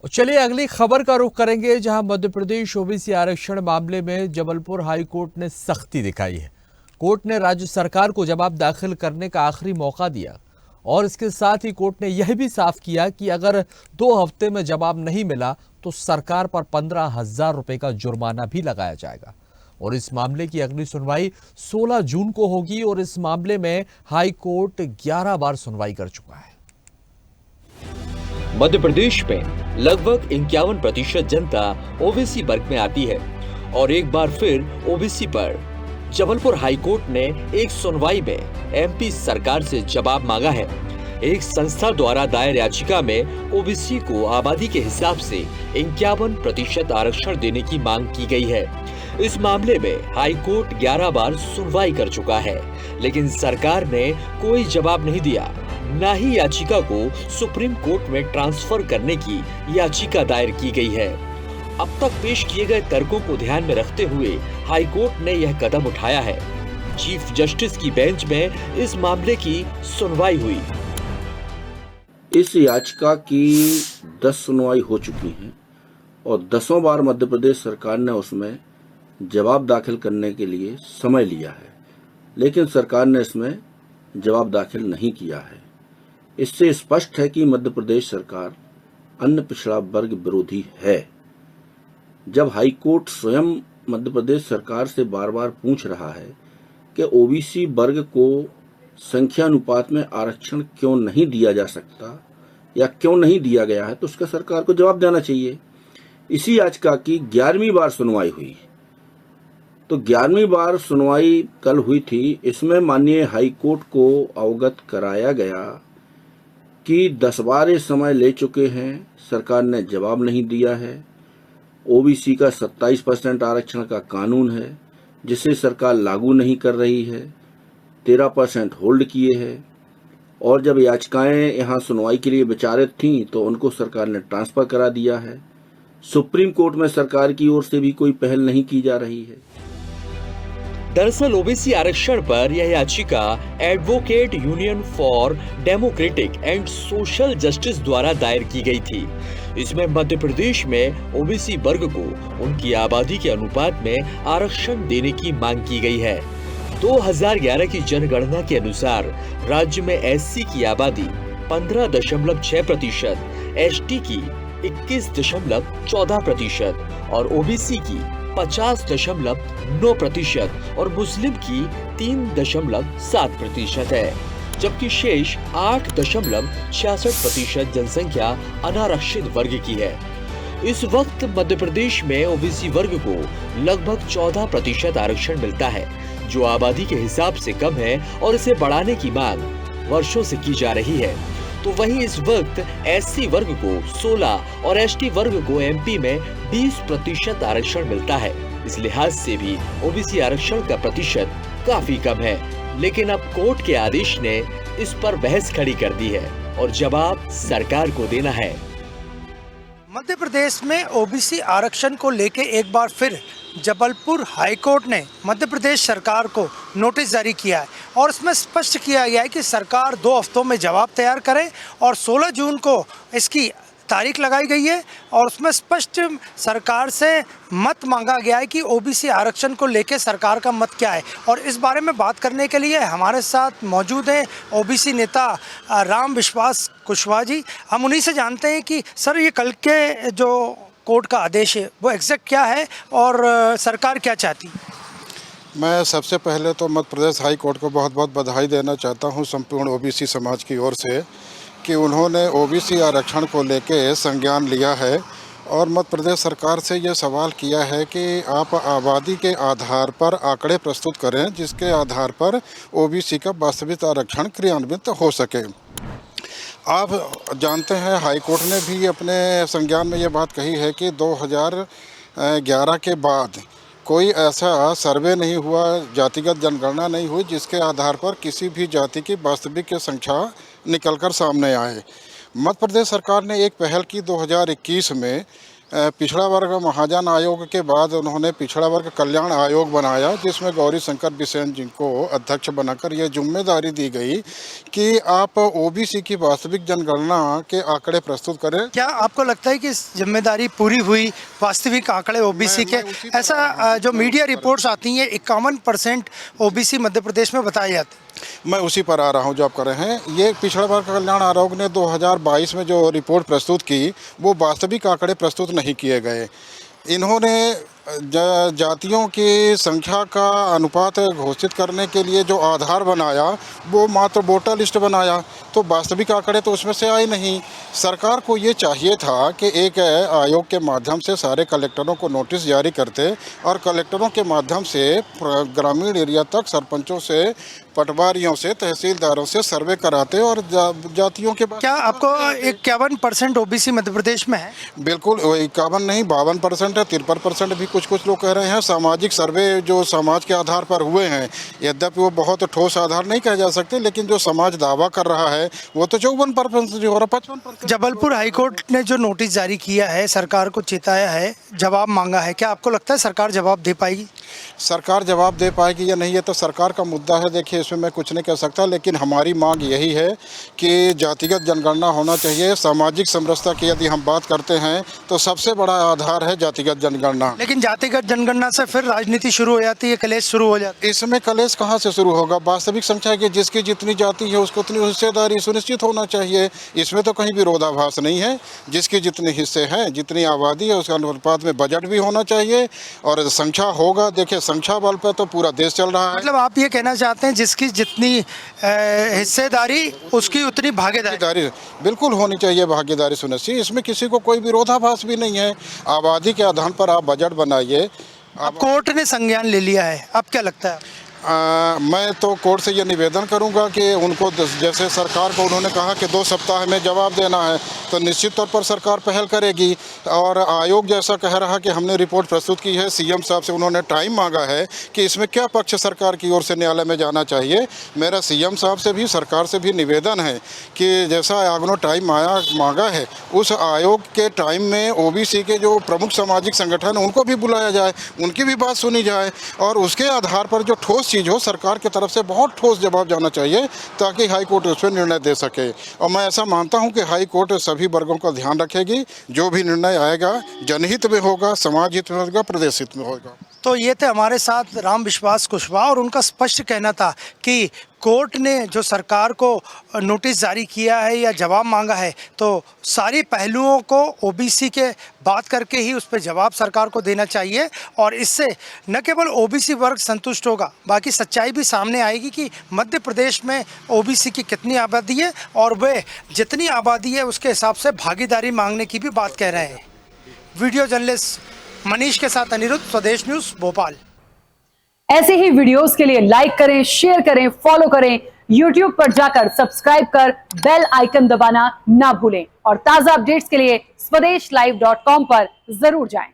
और चलिए अगली खबर का रुख करेंगे, जहां मध्य प्रदेश ओबीसी आरक्षण मामले में जबलपुर हाई कोर्ट ने सख्ती दिखाई है। कोर्ट ने राज्य सरकार को जवाब दाखिल करने का आखिरी मौका दिया और इसके साथ ही कोर्ट ने यह भी साफ किया कि अगर 2 हफ्ते में जवाब नहीं मिला तो सरकार पर 15,000 रुपए का जुर्माना भी लगाया जाएगा। और इस मामले की अगली सुनवाई 16 जून को होगी और इस मामले में हाई कोर्ट 11 बार सुनवाई कर चुका है। मध्य प्रदेश में लगभग 51% जनता ओबीसी वर्ग में आती है और एक बार फिर ओबीसी पर जबलपुर हाई कोर्ट ने एक सुनवाई में एमपी सरकार से जवाब मांगा है। एक संस्था द्वारा दायर याचिका में ओबीसी को आबादी के हिसाब से 51% आरक्षण देने की मांग की गई है। इस मामले में हाई कोर्ट 11 बार सुनवाई कर चुका है, लेकिन सरकार ने कोई जवाब नहीं दिया। न ही याचिका को सुप्रीम कोर्ट में ट्रांसफर करने की याचिका दायर की गई है। अब तक पेश किए गए तर्कों को ध्यान में रखते हुए हाई कोर्ट ने यह कदम उठाया है। चीफ जस्टिस की बेंच में इस मामले की सुनवाई हुई। इस याचिका की 10 सुनवाई हो चुकी हैं और 10 बार मध्य प्रदेश सरकार ने उसमें जवाब दाखिल करने के लिए समय लिया है, लेकिन सरकार ने इसमें जवाब दाखिल नहीं किया है। इससे स्पष्ट है कि मध्य प्रदेश सरकार अन्य पिछड़ा वर्ग विरोधी है। जब हाई कोर्ट स्वयं मध्य प्रदेश सरकार से बार बार पूछ रहा है कि ओबीसी वर्ग को संख्यानुपात में आरक्षण क्यों नहीं दिया जा सकता या क्यों नहीं दिया गया है, तो उसका सरकार को जवाब देना चाहिए। इसी याचिका की 11वीं बार सुनवाई हुई। तो 11वीं बार सुनवाई कल हुई थी। इसमें माननीय हाई कोर्ट को अवगत कराया गया कि 10 बार ये समय ले चुके हैं, सरकार ने जवाब नहीं दिया है। ओबीसी का 27% आरक्षण का कानून है जिसे सरकार लागू नहीं कर रही है, 13% होल्ड किए हैं और जब याचिकाएं यहां सुनवाई के लिए विचारित थीं तो उनको सरकार ने ट्रांसफर करा दिया है। सुप्रीम कोर्ट में सरकार की ओर से भी कोई पहल नहीं की जा रही है। दरअसल ओबीसी आरक्षण पर यह याचिका advocate union for democratic and social justice द्वारा दायर की गई थी। इसमें मध्य प्रदेश में ओबीसी वर्ग को उनकी आबादी के अनुपात में आरक्षण देने की मांग की गई है। 2011 की जनगणना के अनुसार राज्य में एससी की आबादी 15.6%, एसटी की 21.14% और ओबीसी की 50.9% और मुस्लिम की 3.7% है, जबकि शेष 8.66% जनसंख्या अनारक्षित वर्ग की है। इस वक्त मध्य प्रदेश में ओबीसी वर्ग को लगभग 14% आरक्षण मिलता है, जो आबादी के हिसाब से कम है और इसे बढ़ाने की मांग वर्षों से की जा रही है। तो वहीं इस वक्त एससी वर्ग को 16 और एसटी वर्ग को एमपी में 20% आरक्षण मिलता है। इस लिहाज से भी ओबीसी आरक्षण का प्रतिशत काफी कम है, लेकिन अब कोर्ट के आदेश ने इस पर बहस खड़ी कर दी है और जवाब सरकार को देना है। मध्य प्रदेश में ओबीसी आरक्षण को लेकर एक बार फिर जबलपुर हाई कोर्ट ने मध्य प्रदेश सरकार को नोटिस जारी किया है और इसमें स्पष्ट किया गया है कि सरकार 2 हफ्तों में जवाब तैयार करे और 16 जून को इसकी तारीख लगाई गई है और उसमें स्पष्ट सरकार से मत मांगा गया है कि ओबीसी आरक्षण को लेकर सरकार का मत क्या है। और इस बारे में बात करने के लिए हमारे साथ मौजूद हैं ओबीसी नेता राम विश्वास कुशवाहा जी। हम उन्हीं से जानते हैं कि सर ये कल के जो कोर्ट का आदेश है वो एग्जैक्ट क्या है और सरकार क्या चाहती है। मैं सबसे पहले तो मध्य प्रदेश हाई कोर्ट को बहुत बहुत बधाई देना चाहता हूं संपूर्ण ओबीसी समाज की ओर से कि उन्होंने ओबीसी आरक्षण को लेकर संज्ञान लिया है और मध्य प्रदेश सरकार से ये सवाल किया है कि आप आबादी के आधार पर आंकड़े प्रस्तुत करें जिसके आधार पर ओबीसी का वास्तविक आरक्षण क्रियान्वित हो सके। आप जानते हैं हाई कोर्ट ने भी अपने संज्ञान में ये बात कही है कि 2011 के बाद कोई ऐसा सर्वे नहीं हुआ, जातिगत जनगणना नहीं हुई जिसके आधार पर किसी भी जाति की वास्तविक संख्या निकलकर सामने आए। मध्य प्रदेश सरकार ने एक पहल की 2021 में पिछड़ा वर्ग महाजन आयोग के बाद उन्होंने पिछड़ा वर्ग कल्याण आयोग बनाया, जिसमें गौरी शंकर बिसेन जी को अध्यक्ष बनाकर यह जिम्मेदारी दी गई कि आप ओबीसी की वास्तविक जनगणना के आंकड़े प्रस्तुत करें। क्या आपको लगता है कि इस जिम्मेदारी पूरी हुई, वास्तविक आंकड़े ओबीसी के? ऐसा जो मीडिया रिपोर्ट्स आती हैं 51% ओबीसी मध्य प्रदेश में बताए जाते हैं। मैं उसी पर आ रहा हूं जो आप कर रहे हैं। ये पिछड़ा वर्ग कल्याण आयोग ने 2022 में जो रिपोर्ट प्रस्तुत की वो वास्तविक आंकड़े प्रस्तुत नहीं किए गए। इन्होंने जातियों की संख्या का अनुपात घोषित करने के लिए जो आधार बनाया वो मात्र वोटर लिस्ट बनाया, तो वास्तविक आंकड़े तो उसमें से आए नहीं। सरकार को ये चाहिए था कि एक आयोग के माध्यम से सारे कलेक्टरों को नोटिस जारी करते और कलेक्टरों के माध्यम से ग्रामीण एरिया तक सरपंचों से, पटवारियों से, तहसीलदारों से सर्वे कराते और जातियों के। क्या आपको 51% ओबीसी मध्य प्रदेश में है? बिल्कुल 51 नहीं, 52% है, 53% भी कुछ लोग कह रहे हैं। सामाजिक सर्वे जो समाज के आधार पर हुए हैं, यद्यपि वो बहुत ठोस आधार नहीं कहे जा सकते, लेकिन जो समाज दावा कर रहा है वो तो 54% जो हो रहा, 55%। जबलपुर हाईकोर्ट ने जो नोटिस जारी किया है, सरकार को चेताया है, जवाब मांगा है, क्या आपको लगता है सरकार जवाब दे पाएगी? सरकार जवाब दे पाएगी या नहीं, ये तो सरकार का मुद्दा है। देखिए, इसमें मैं कुछ नहीं कह सकता, लेकिन हमारी मांग यही है कि जातिगत जनगणना होना चाहिए। सामाजिक समरसता की यदि हम बात करते हैं तो सबसे बड़ा आधार है जातिगत जनगणना। लेकिन जातिगत जनगणना से फिर राजनीति शुरू हो जाती है, कलेश शुरू हो जाती है। इसमें कलेश कहाँ से शुरू होगा? वास्तविक संख्या की जिसकी जितनी जाति है उसको उतनी हिस्सेदारी सुनिश्चित होना चाहिए। इसमें तो कहीं विरोधाभास नहीं है। जिसके जितने हिस्से हैं, जितनी आबादी है, उसके अनुपात में बजट भी होना चाहिए और संख्या होगा। देखिए, संख्या बल पर तो पूरा देश चल रहा है। मतलब आप ये कहना चाहते हैं जिसकी जितनी हिस्सेदारी उसकी उतनी भागीदारी बिल्कुल होनी चाहिए, भागीदारी सुनिश्चित। इसमें किसी को कोई विरोधाभास भी नहीं है। आबादी के आधार पर आप बजट बनाइए। अब कोर्ट ने संज्ञान ले लिया है, अब क्या लगता है? मैं तो कोर्ट से ये निवेदन करूंगा कि उनको, जैसे सरकार को उन्होंने कहा कि 2 सप्ताह में जवाब देना है, तो निश्चित तौर पर सरकार पहल करेगी। और आयोग जैसा कह रहा कि हमने रिपोर्ट प्रस्तुत की है, सीएम साहब से उन्होंने टाइम मांगा है कि इसमें क्या पक्ष सरकार की ओर से न्यायालय में जाना चाहिए। मेरा सीएम साहब से भी, सरकार से भी निवेदन है कि जैसा आयोग ने टाइम मांगा है, उस आयोग के टाइम में ओबीसी के जो प्रमुख सामाजिक संगठन हैं उनको भी बुलाया जाए, उनकी भी बात सुनी जाए और उसके आधार पर जो ठोस चीज़ हो, सरकार की तरफ से बहुत ठोस जवाब जाना चाहिए ताकि हाई कोर्ट उस पर निर्णय दे सके। और मैं ऐसा मानता हूं कि हाई कोर्ट सभी वर्गों का ध्यान रखेगी। जो भी निर्णय आएगा जनहित में होगा, समाज हित में होगा, प्रदेश हित में होगा। तो ये थे हमारे साथ राम विश्वास कुशवाहा और उनका स्पष्ट कहना था कि कोर्ट ने जो सरकार को नोटिस जारी किया है या जवाब मांगा है, तो सारी पहलुओं को ओबीसी के बात करके ही उस पर जवाब सरकार को देना चाहिए। और इससे न केवल ओबीसी वर्ग संतुष्ट होगा, बाकी सच्चाई भी सामने आएगी कि मध्य प्रदेश में ओबीसी की कितनी आबादी है और वे जितनी आबादी है उसके हिसाब से भागीदारी मांगने की भी बात कह रहे हैं। वीडियो जर्नलिस्ट मनीष के साथ अनिरुद्ध, स्वदेश न्यूज़, भोपाल। ऐसे ही वीडियोस के लिए लाइक करें, शेयर करें, फॉलो करें। YouTube पर जाकर सब्सक्राइब कर बेल आइकन दबाना ना भूलें और ताजा अपडेट्स के लिए swedeshlive.com पर जरूर जाएं।